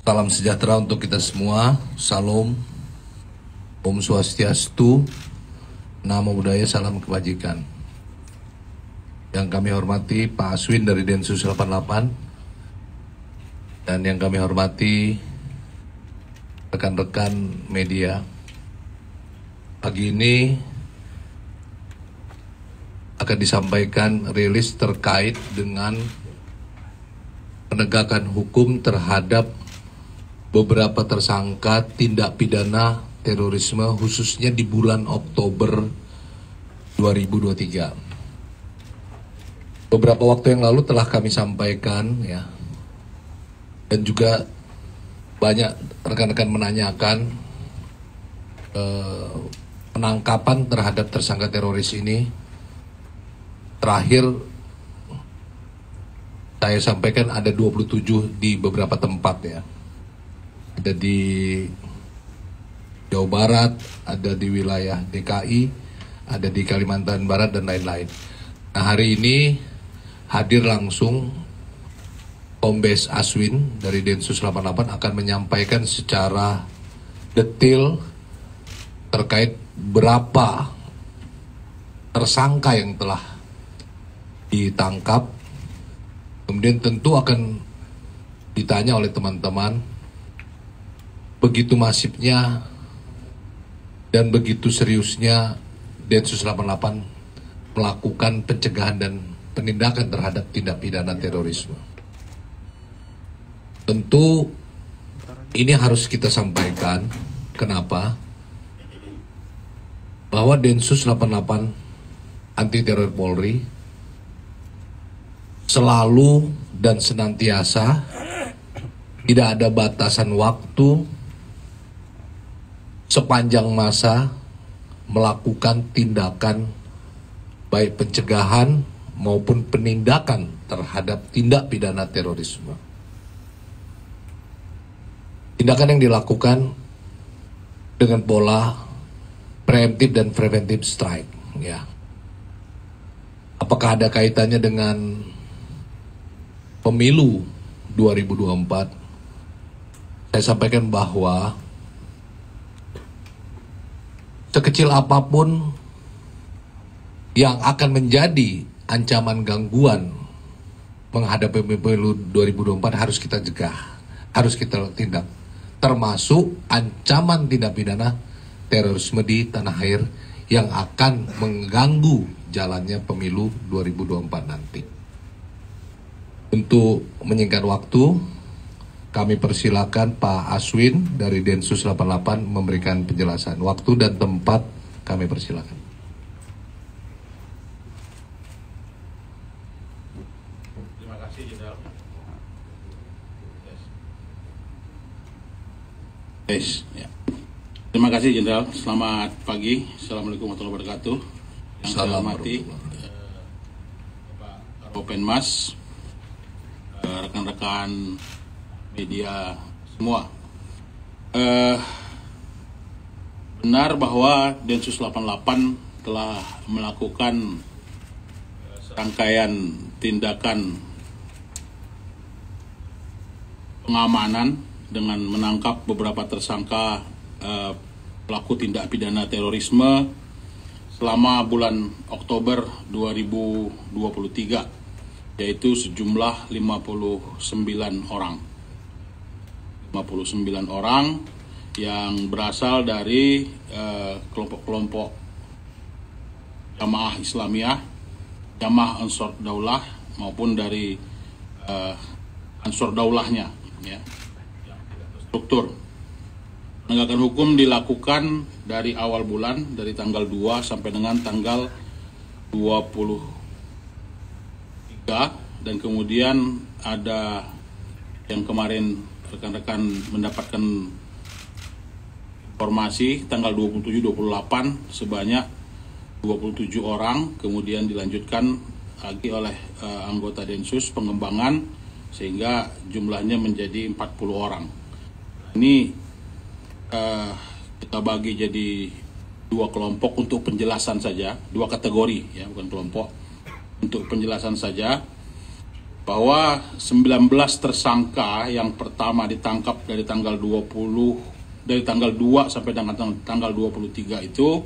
Salam sejahtera untuk kita semua. Salam, Om Swastiastu, Namo Buddhaya, salam kebajikan. Yang kami hormati Pak Aswin dari Densus 88, dan yang kami hormati rekan-rekan media. Pagi ini akan disampaikan rilis terkait dengan penegakan hukum terhadap beberapa tersangka tindak pidana terorisme khususnya di bulan Oktober 2023. Beberapa waktu yang lalu telah kami sampaikan ya, dan juga banyak rekan-rekan menanyakan penangkapan terhadap tersangka teroris ini. Terakhir saya sampaikan ada 27 di beberapa tempat ya. Ada di Jawa Barat, ada di wilayah DKI, ada di Kalimantan Barat dan lain-lain. Nah, hari ini hadir langsung Kombes Aswin dari Densus 88 akan menyampaikan secara detail terkait berapa tersangka yang telah ditangkap. Kemudian tentu akan ditanya oleh teman-teman, begitu masifnya dan begitu seriusnya Densus 88 melakukan pencegahan dan penindakan terhadap tindak pidana terorisme. Tentu ini harus kita sampaikan. Kenapa? Bahwa Densus 88 Anti Teror Polri selalu dan senantiasa tidak ada batasan waktu sepanjang masa melakukan tindakan baik pencegahan maupun penindakan terhadap tindak pidana terorisme. Tindakan yang dilakukan dengan pola preemptif dan preventif strike ya. Apakah ada kaitannya dengan pemilu 2024? Saya sampaikan bahwa sekecil apapun yang akan menjadi ancaman gangguan menghadapi pemilu 2024 harus kita cegah, harus kita tindak, termasuk ancaman tindak pidana terorisme di tanah air yang akan mengganggu jalannya pemilu 2024 nanti. Untuk menyingkat waktu, kami persilakan Pak Aswin dari Densus 88 memberikan penjelasan. Waktu dan tempat kami persilakan. Terima kasih, Jenderal. Ya. Terima kasih, Jenderal. Selamat pagi. Assalamualaikum warahmatullahi wabarakatuh. Yang saya hormati Bapak Karopenmas, rekan-rekan media semua. Benar bahwa Densus 88 telah melakukan serangkaian tindakan pengamanan dengan menangkap beberapa tersangka pelaku tindak pidana terorisme selama bulan Oktober 2023, yaitu sejumlah 59 orang. 59 orang yang berasal dari kelompok-kelompok Jamaah Islamiyah, Jamaah Ansor Daulah maupun dari Ansor Daulahnya ya. Struktur penegakan hukum dilakukan dari awal bulan, dari tanggal 2 sampai dengan tanggal 23, dan kemudian ada yang kemarin rekan-rekan mendapatkan informasi tanggal 27-28 sebanyak 27 orang, kemudian dilanjutkan lagi oleh anggota Densus pengembangan sehingga jumlahnya menjadi 40 orang. Ini kita bagi jadi dua kelompok untuk penjelasan saja, dua kategori ya, bukan kelompok. Untuk penjelasan saja, bahwa 19 tersangka yang pertama ditangkap dari tanggal 2 sampai dengan tanggal 23 itu,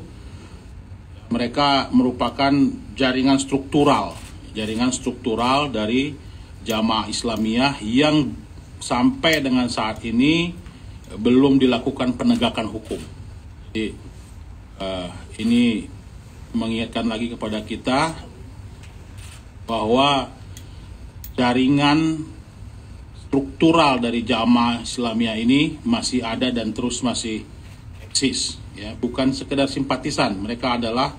mereka merupakan jaringan struktural dari Jamaah Islamiyah yang sampai dengan saat ini belum dilakukan penegakan hukum. Jadi ini mengingatkan lagi kepada kita bahwa jaringan struktural dari Jamaah Islamiyah ini masih ada dan terus masih eksis, ya, bukan sekedar simpatisan. Mereka adalah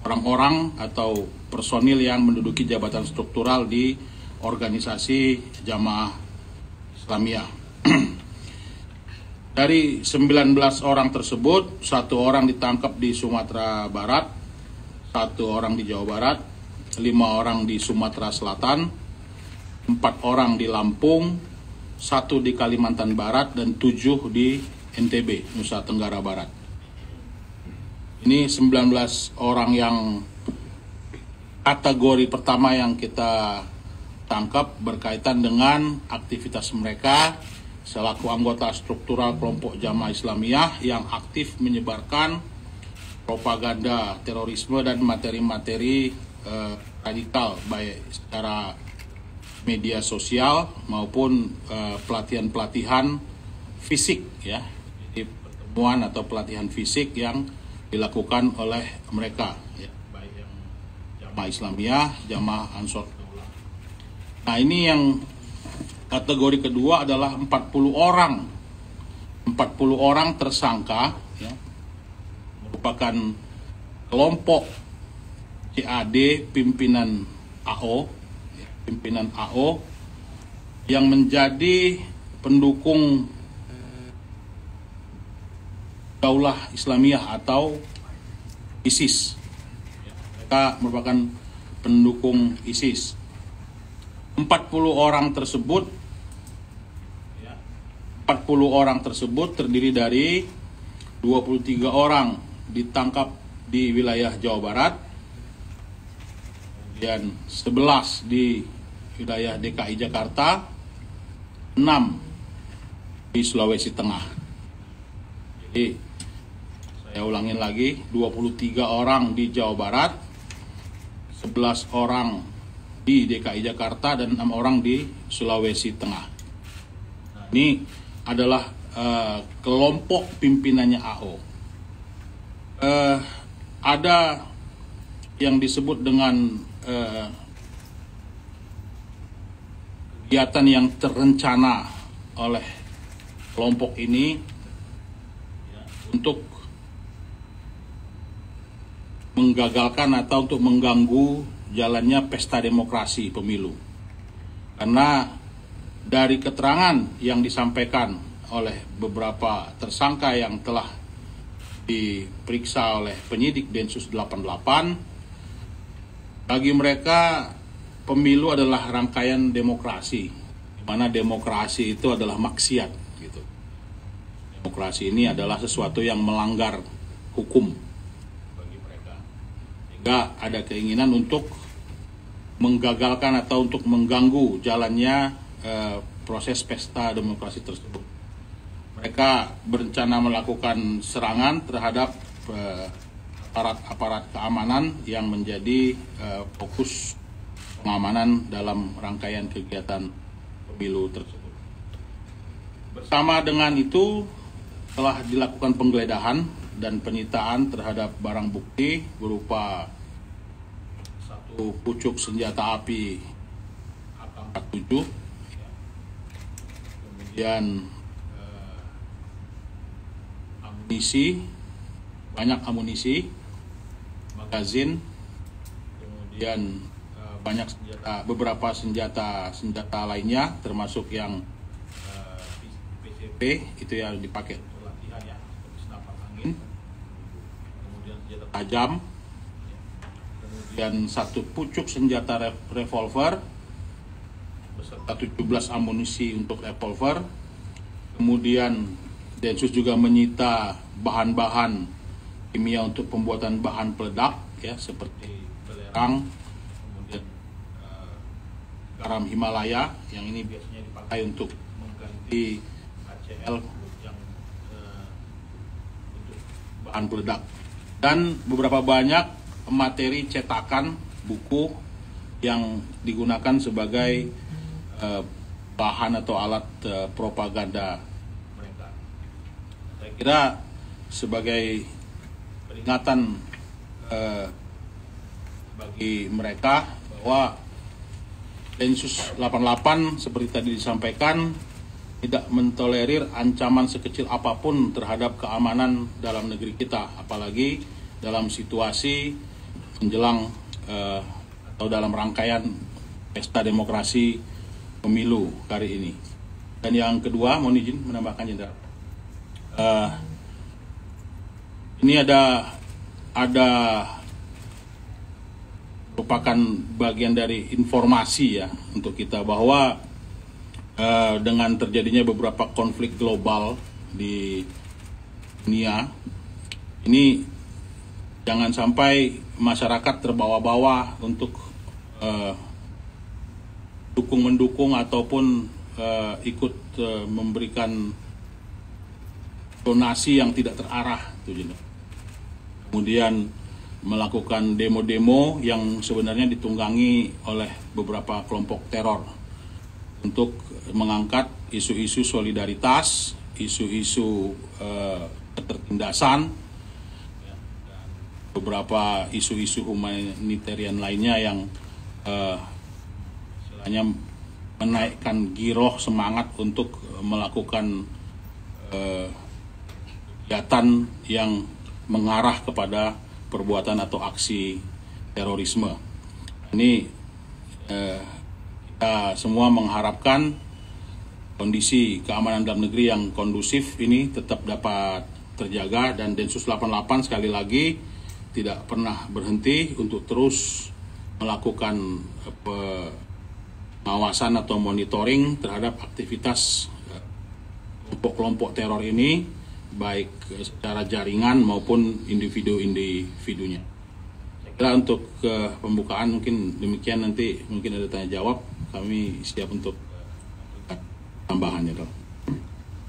orang-orang atau personil yang menduduki jabatan struktural di organisasi Jamaah Islamiyah. Dari 19 orang tersebut, 1 orang ditangkap di Sumatera Barat, 1 orang di Jawa Barat, 5 orang di Sumatera Selatan, 4 orang di Lampung, 1 di Kalimantan Barat, dan 7 di NTB, Nusa Tenggara Barat. Ini 19 orang yang kategori pertama yang kita tangkap berkaitan dengan aktivitas mereka selaku anggota struktural kelompok Jamaah Islamiyah yang aktif menyebarkan propaganda terorisme dan materi-materi radikal, baik secara media sosial maupun pelatihan-pelatihan fisik, ya, jadi pertemuan atau pelatihan fisik yang dilakukan oleh mereka, ya, baik yang Jamaah Islamiyah, Jamaah Ansor Daulah. Nah, ini yang kategori kedua adalah 40 orang tersangka, ya, merupakan kelompok JAD pimpinan AO yang menjadi pendukung Daulah Islamiyah atau ISIS. Mereka merupakan pendukung ISIS. 40 orang tersebut terdiri dari 23 orang ditangkap di wilayah Jawa Barat, kemudian 11 di wilayah DKI Jakarta, 6 di Sulawesi Tengah. Jadi saya ulangin lagi, 23 orang di Jawa Barat, 11 orang di DKI Jakarta, dan 6 orang di Sulawesi Tengah. Nah, ini adalah kelompok pimpinannya AO. Ada yang disebut dengan kegiatan yang terencana oleh kelompok ini, ya, untuk menggagalkan atau untuk mengganggu jalannya pesta demokrasi pemilu. Karena dari keterangan yang disampaikan oleh beberapa tersangka yang telah diperiksa oleh penyidik Densus 88, bagi mereka pemilu adalah rangkaian demokrasi, di mana demokrasi itu adalah maksiat, gitu. Demokrasi ini adalah sesuatu yang melanggar hukum bagi mereka, sehingga ada keinginan untuk menggagalkan atau untuk mengganggu jalannya proses pesta demokrasi tersebut. Mereka berencana melakukan serangan terhadap aparat keamanan yang menjadi fokus pengamanan dalam rangkaian kegiatan pemilu tersebut. Bersama dengan itu telah dilakukan penggeledahan dan penyitaan terhadap barang bukti berupa 1 pucuk senjata api AK-47, kemudian banyak amunisi, magazin, kemudian beberapa senjata lainnya, termasuk yang PCP itu yang dipakai untuk latihan, ya, seperti senapan angin, kemudian senjata tajam, kemudian 1 pucuk senjata revolver beserta 17 amunisi untuk revolver. Kemudian Densus juga menyita bahan-bahan kimia untuk pembuatan bahan peledak, ya, seperti belerang, kemudian garam Himalaya yang ini biasanya dipakai untuk mengganti HCl yang untuk bahan peledak, dan beberapa banyak materi cetakan buku yang digunakan sebagai bahan atau alat propaganda mereka. Saya kira sebagai peringatan bagi mereka bahwa Densus 88 seperti tadi disampaikan tidak mentolerir ancaman sekecil apapun terhadap keamanan dalam negeri kita, apalagi dalam situasi menjelang atau dalam rangkaian pesta demokrasi pemilu kali ini. Dan yang kedua, mohon izin menambahkan, Jenderal, ini ada merupakan bagian dari informasi ya untuk kita bahwa dengan terjadinya beberapa konflik global di dunia ini, jangan sampai masyarakat terbawa-bawa untuk mendukung ataupun ikut memberikan donasi yang tidak terarah, kemudian melakukan demo-demo yang sebenarnya ditunggangi oleh beberapa kelompok teror untuk mengangkat isu-isu solidaritas, isu-isu ketertindasan, beberapa isu-isu humanitarian lainnya yang istilahnya menaikkan giroh semangat untuk melakukan kegiatan yang mengarah kepada perbuatan atau aksi terorisme. Ini kita semua mengharapkan kondisi keamanan dalam negeri yang kondusif ini tetap dapat terjaga, dan Densus 88 sekali lagi tidak pernah berhenti untuk terus melakukan pengawasan atau monitoring terhadap aktivitas kelompok-kelompok teror ini, baik secara jaringan maupun individu-individunya. Saya kira untuk pembukaan mungkin demikian, nanti mungkin ada tanya jawab, kami siap untuk tambahannya.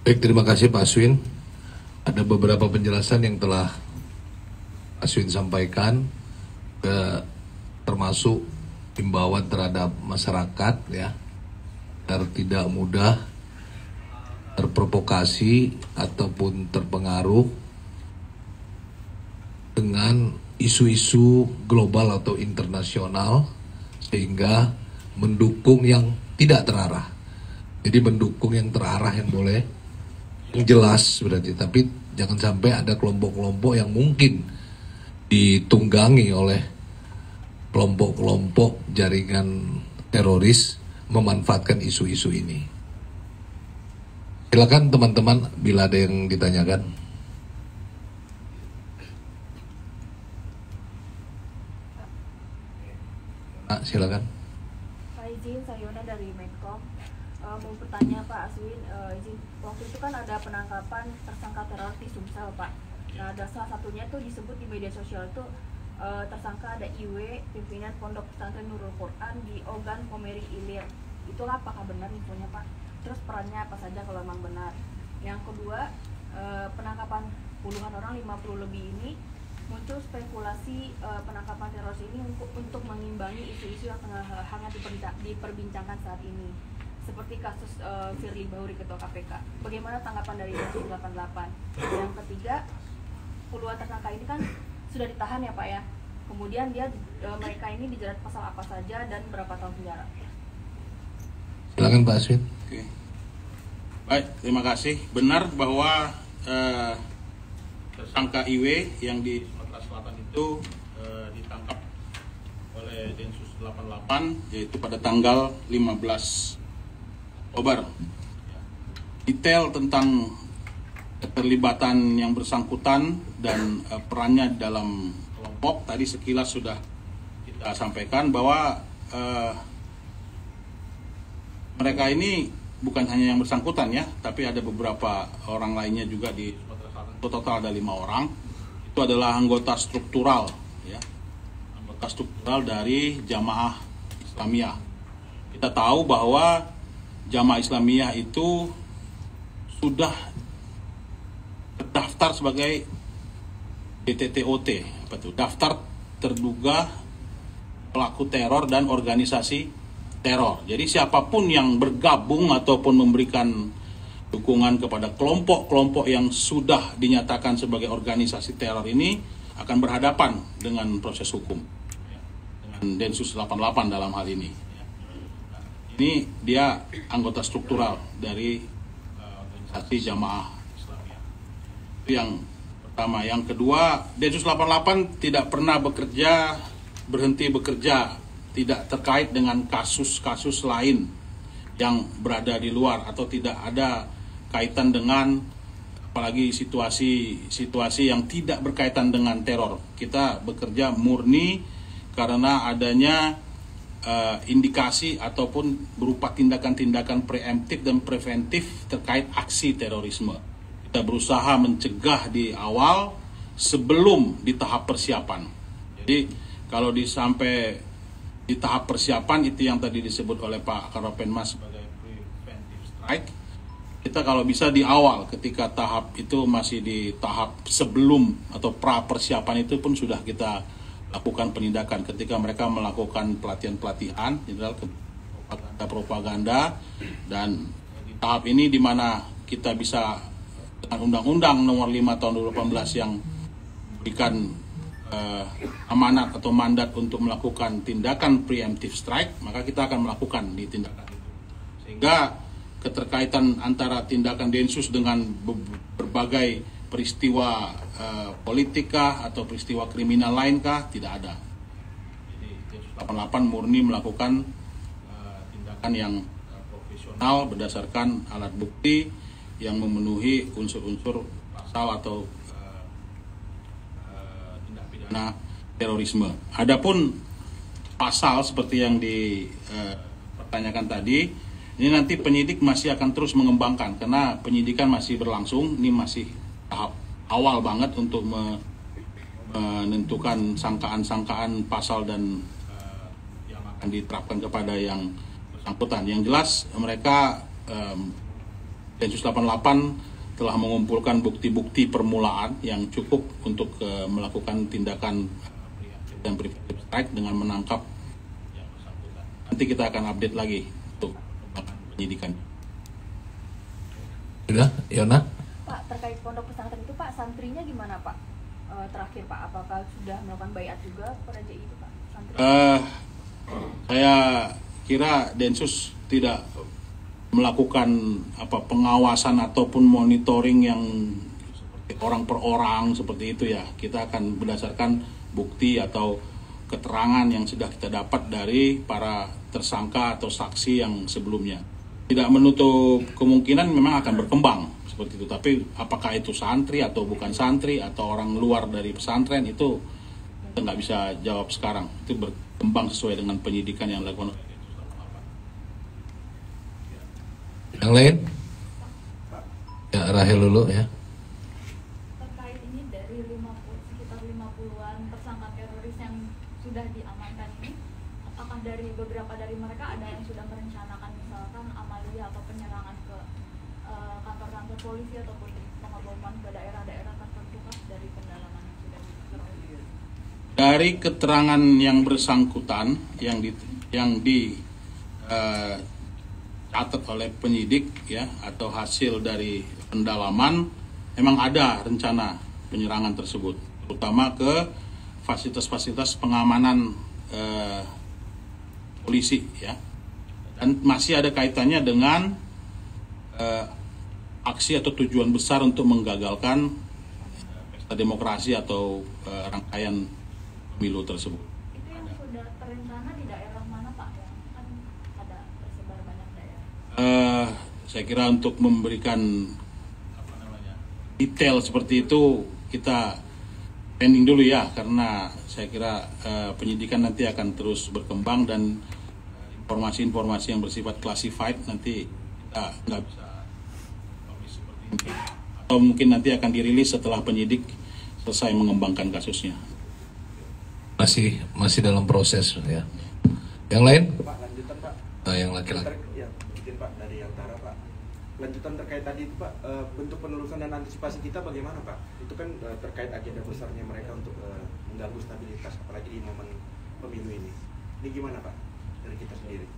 Baik, terima kasih Pak Aswin. Ada beberapa penjelasan yang telah Aswin sampaikan, termasuk himbauan terhadap masyarakat ya, agar tidak mudah terprovokasi ataupun terpengaruh dengan isu-isu global atau internasional, sehingga mendukung yang tidak terarah. Jadi mendukung yang terarah yang boleh, yang jelas berarti, tapi jangan sampai ada kelompok-kelompok yang mungkin ditunggangi oleh kelompok-kelompok jaringan teroris memanfaatkan isu-isu ini. Silakan teman-teman bila ada yang ditanyakan. Silakan. Pak izin, saya Yona dari Menkom. Mau bertanya Pak Aswin, izin, waktu itu kan ada penangkapan tersangka teror di Sumsel Pak. Nah, ada salah satunya tuh disebut di media sosial tuh tersangka ada IW, pimpinan Pondok Pesantren Nurul Quran di Ogan Komering Ilir. Itulah apakah benar infonya Pak? Terus perannya apa saja kalau memang benar? Yang kedua, penangkapan puluhan orang, 50 lebih ini, muncul spekulasi penangkapan teroris ini untuk mengimbangi isu-isu yang tengah hangat diperbincangkan saat ini, seperti kasus Firly Bahuri Ketua KPK. Bagaimana tanggapan dari Densus 88? Yang ketiga, puluhan tersangka ini kan sudah ditahan ya Pak ya. Kemudian mereka ini dijerat pasal apa saja dan berapa tahun penjara? Silakan Pak Aswin. Oke. Baik, terima kasih. Benar bahwa tersangka IW yang di Sumatera Selatan itu ditangkap oleh Densus 88, yaitu pada tanggal 15 Oktober. Detail tentang keterlibatan yang bersangkutan dan perannya dalam kelompok tadi sekilas sudah kita sampaikan bahwa mereka ini bukan hanya yang bersangkutan ya, tapi ada beberapa orang lainnya juga di Sumatera Selatan. Total ada 5 orang. Itu adalah anggota struktural ya, anggota struktural dari Jamaah Islamiyah. kita tahu bahwa Jamaah Islamiyah itu sudah terdaftar sebagai DTTOT, apa itu? Daftar terduga pelaku teror dan organisasi teror. Jadi siapapun yang bergabung ataupun memberikan dukungan kepada kelompok-kelompok yang sudah dinyatakan sebagai organisasi teror ini akan berhadapan dengan proses hukum, dengan Densus 88 dalam hal ini. Ini dia anggota struktural dari organisasi Jamaah Islamiyah. Itu yang pertama. Yang kedua, Densus 88 tidak pernah berhenti bekerja, tidak terkait dengan kasus-kasus lain yang berada di luar atau tidak ada kaitan dengan apalagi situasi yang tidak berkaitan dengan teror. Kita bekerja murni karena adanya indikasi ataupun berupa tindakan-tindakan preemptif dan preventif terkait aksi terorisme. Kita berusaha mencegah di awal sebelum di tahap persiapan. Jadi kalau sampai di tahap persiapan itu yang tadi disebut oleh Pak Karopenmas sebagai preventive strike, kita kalau bisa di awal ketika tahap itu masih di tahap sebelum atau pra persiapan itu pun sudah kita lakukan penindakan ketika mereka melakukan pelatihan-pelatihan propaganda, dan di tahap ini di mana kita bisa dengan Undang-Undang Nomor 5 Tahun 2018 yang memberikan amanat atau mandat untuk melakukan tindakan preemptive strike, maka kita akan melakukan di tindakan itu. Sehingga keterkaitan antara tindakan Densus dengan berbagai peristiwa politika atau peristiwa kriminal lainkah tidak ada. Jadi Densus 88 murni melakukan tindakan yang profesional berdasarkan alat bukti yang memenuhi unsur-unsur pasal atau tindak pidana terorisme. Adapun pasal seperti yang dipertanyakan tadi, ini nanti penyidik masih akan terus mengembangkan karena penyidikan masih berlangsung. Ini masih tahap awal banget untuk menentukan sangkaan-sangkaan pasal dan yang akan diterapkan kepada yang bersangkutan. Yang jelas mereka Densus 88 telah mengumpulkan bukti-bukti permulaan yang cukup untuk melakukan tindakan dan preventive strike dengan menangkap yang bersangkutan. Nanti kita akan update lagi untuk penyidikan. Sudah, Yona? Pak, terkait pondok pesantren itu Pak, santrinya gimana Pak? Terakhir Pak, apakah sudah melakukan baiat juga kepada JI itu Pak? Saya kira Densus tidak melakukan pengawasan ataupun monitoring yang seperti orang per orang seperti itu ya. Kita akan berdasarkan bukti atau keterangan yang sudah kita dapat dari para tersangka atau saksi yang sebelumnya. Tidak menutup kemungkinan memang akan berkembang seperti itu. Tapi apakah itu santri atau bukan santri atau orang luar dari pesantren itu kita nggak bisa jawab sekarang. Itu berkembang sesuai dengan penyidikan yang dilakukan. Yang lain? Ya, Rahel dulu ya. Terkait ini dari sekitar 50-an tersangka teroris yang sudah diamankan ini, apakah dari beberapa dari mereka ada yang sudah merencanakan misalkan amalia atau penyerangan ke kantor-kantor polisi ataupun pengeboman ke daerah-daerah tertentu dari pendalaman yang sudah diperoleh? Dari keterangan yang bersangkutan yang catat oleh penyidik ya atau hasil dari pendalaman, memang ada rencana penyerangan tersebut, terutama ke fasilitas-fasilitas pengamanan polisi ya, dan masih ada kaitannya dengan aksi atau tujuan besar untuk menggagalkan pesta demokrasi atau rangkaian pemilu tersebut. Itu yang sudah terencana di daerah mana Pak? Kan ada tersebar banyak daerah. Saya kira untuk memberikan detail seperti itu kita pending dulu ya, karena saya kira penyidikan nanti akan terus berkembang dan informasi-informasi yang bersifat classified nanti kita nggak bisa publish seperti ini, atau mungkin nanti akan dirilis setelah penyidik selesai mengembangkan kasusnya. Masih dalam proses ya. Yang lain? Pak, lanjutan Pak. yang laki-laki. Ya, izin Pak dari Antara Pak. Lanjutan terkait tadi itu Pak, bentuk penelusuran dan antisipasi kita bagaimana Pak? Itu kan terkait agenda besarnya mereka untuk mengganggu stabilitas, apalagi di momen pemilu ini. Ini gimana Pak dari kita sendiri?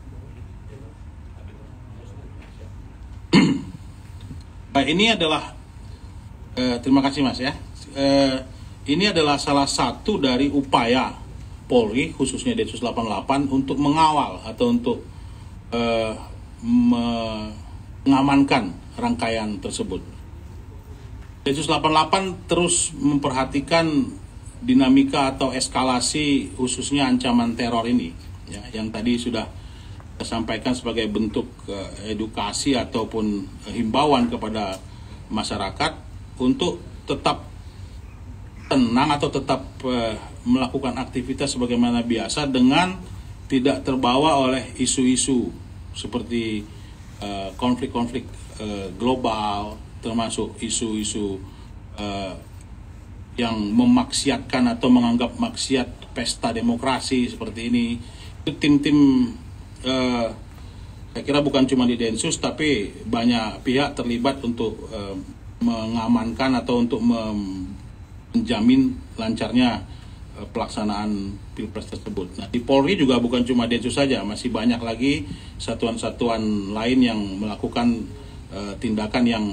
Baik, ini adalah terima kasih Mas ya. Ini adalah salah satu dari upaya Polri khususnya Densus 88 untuk mengawal atau untuk mengamankan rangkaian tersebut. Densus 88 terus memperhatikan dinamika atau eskalasi khususnya ancaman teror ini ya, yang tadi sudah saya sampaikan sebagai bentuk edukasi ataupun himbauan kepada masyarakat untuk tetap tenang atau tetap melakukan aktivitas sebagaimana biasa dengan tidak terbawa oleh isu-isu seperti konflik-konflik global, termasuk isu-isu yang memaksiatkan atau menganggap maksiat pesta demokrasi seperti ini. Itu tim-tim saya kira bukan cuma di Densus tapi banyak pihak terlibat untuk mengamankan atau untuk menjamin lancarnya pelaksanaan Pilpres tersebut. Nah, di Polri juga bukan cuma Densus saja, masih banyak lagi satuan-satuan lain yang melakukan tindakan yang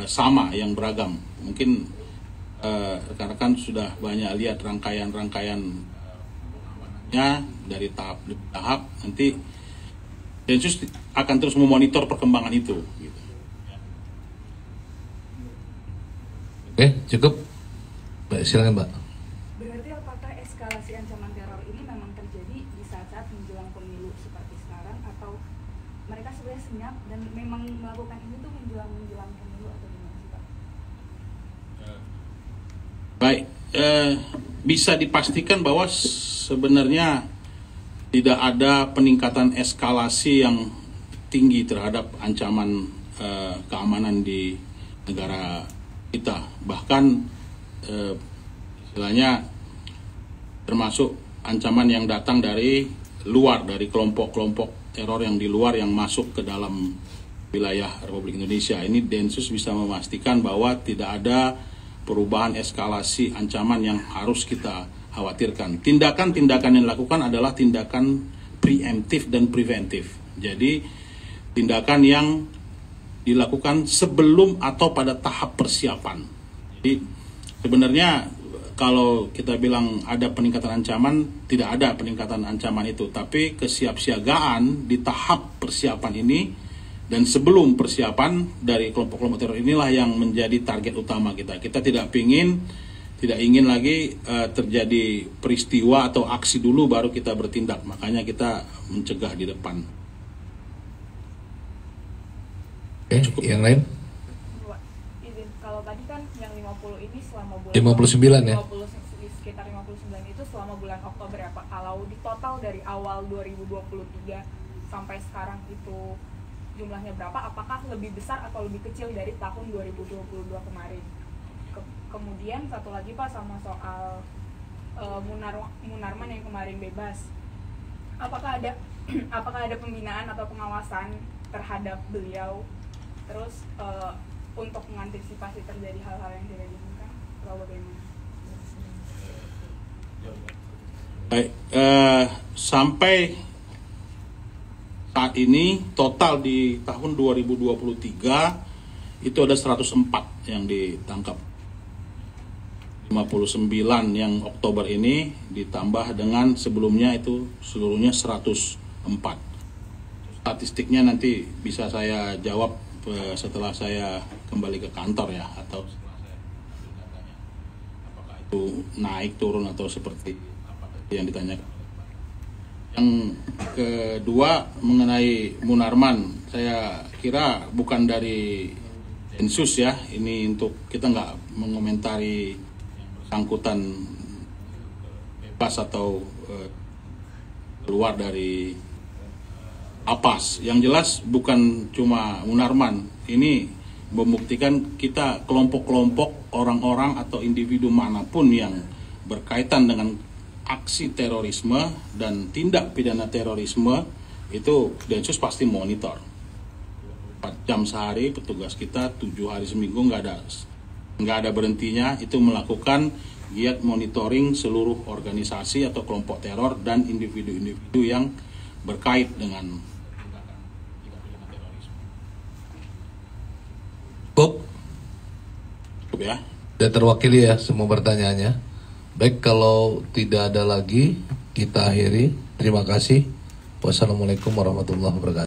sama, yang beragam. Mungkin rekan-rekan sudah banyak lihat rangkaian-rangkaiannya dari tahap ke tahap. Nanti Densus akan terus memonitor perkembangan itu. Gitu. Oke, cukup. Baik, silakan Mbak. Berarti apakah eskalasi ancaman teror ini memang terjadi di saat-saat menjelang pemilu seperti sekarang, atau mereka sebenarnya senyap dan memang melakukan ini tuh menjelang pemilu, atau gimana sih Pak? Baik, bisa dipastikan bahwa sebenarnya tidak ada peningkatan eskalasi yang tinggi terhadap ancaman keamanan di negara kita. Bahkan istilahnya termasuk ancaman yang datang dari luar, dari kelompok-kelompok teror yang di luar yang masuk ke dalam wilayah Republik Indonesia. Ini Densus bisa memastikan bahwa tidak ada perubahan eskalasi ancaman yang harus kita khawatirkan. Tindakan-tindakan yang dilakukan adalah tindakan preemptif dan preventif. Jadi tindakan yang dilakukan sebelum atau pada tahap persiapan. Jadi sebenarnya kalau kita bilang ada peningkatan ancaman, tidak ada peningkatan ancaman itu. Tapi kesiapsiagaan di tahap persiapan ini dan sebelum persiapan dari kelompok-kelompok teror inilah yang menjadi target utama kita. Kita tidak ingin lagi terjadi peristiwa atau aksi dulu baru kita bertindak. Makanya kita mencegah di depan. Oke, yang lain? Izin, kalau tadi kan yang 50 ini selama bulan 59 ya? 50, sekitar 59 itu selama bulan Oktober ya Pak. Kalau di total dari awal 2023 sampai sekarang itu jumlahnya berapa? Apakah lebih besar atau lebih kecil dari tahun 2022 kemarin? Kemudian satu lagi Pak, sama soal Munarman yang kemarin bebas. Apakah ada pembinaan atau pengawasan terhadap beliau? Terus untuk mengantisipasi terjadi hal-hal yang tidak diinginkan, atau bagaimana? Baik, sampai saat ini total di tahun 2023 itu ada 104 yang ditangkap. 59 yang Oktober ini ditambah dengan sebelumnya itu seluruhnya 104. Statistiknya nanti bisa saya jawab setelah saya kembali ke kantor ya, atau setelah saya datanya apakah itu naik turun atau seperti apa yang ditanyakan. Yang kedua mengenai Munarman, saya kira bukan dari Densus ya, ini untuk kita nggak mengomentari bersangkutan bebas atau keluar dari Apas. Yang jelas bukan cuma Munarman, ini membuktikan kita kelompok-kelompok orang-orang atau individu manapun yang berkaitan dengan aksi terorisme dan tindak pidana terorisme itu Densus pasti monitor 4 jam sehari, petugas kita 7 hari seminggu nggak ada berhentinya itu melakukan giat monitoring seluruh organisasi atau kelompok teror dan individu-individu yang berkait dengan Cukup ya. sudah terwakili ya semua pertanyaannya. Baik, kalau tidak ada lagi kita akhiri. Terima kasih. Wassalamualaikum warahmatullahi wabarakatuh.